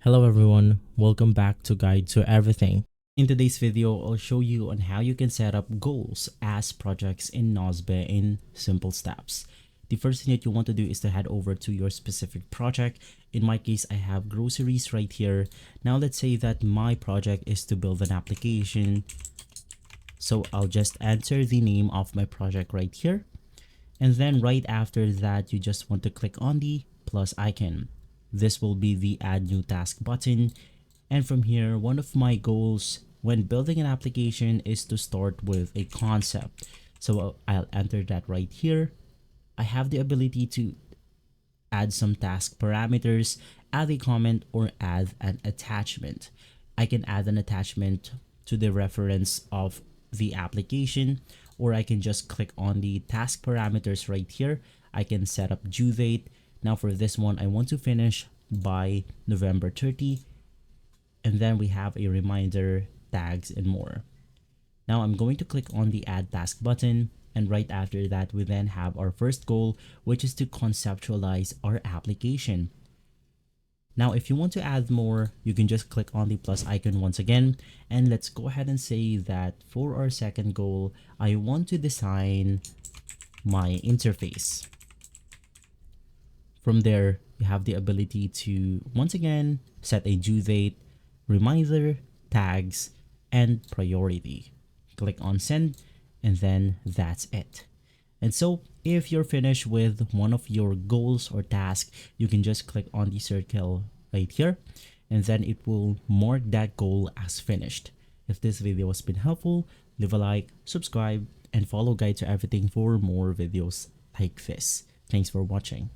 Hello everyone, welcome back to Guide to Everything. In today's video, I'll show you on how you can set up goals as projects in Nozbe in simple steps. The first thing that you want to do is to head over to your specific project. In my case, I have groceries right here. Now let's say that my project is to build an application. So I'll just enter the name of my project right here. And then right after that, you just want to click on the plus icon. This will be the add new task button. And from here, one of my goals when building an application is to start with a concept. So I'll enter that right here. I have the ability to add some task parameters, add a comment, or add an attachment. I can add an attachment to the reference of the application, or I can just click on the task parameters right here. I can set up due date. Now for this one, I want to finish by November 30. And then we have a reminder, tags, and more. Now I'm going to click on the add task button. And right after that, we then have our first goal, which is to conceptualize our application. Now, if you want to add more, you can just click on the plus icon once again. And let's go ahead and say that for our second goal, I want to design my interface. From there, you have the ability to, once again, set a due date, reminder, tags, and priority. Click on send, and then that's it. And so if you're finished with one of your goals or tasks, you can just click on the circle right here, and then it will mark that goal as finished. If this video has been helpful, leave a like, subscribe, and follow Guide to Everything for more videos like this. Thanks for watching.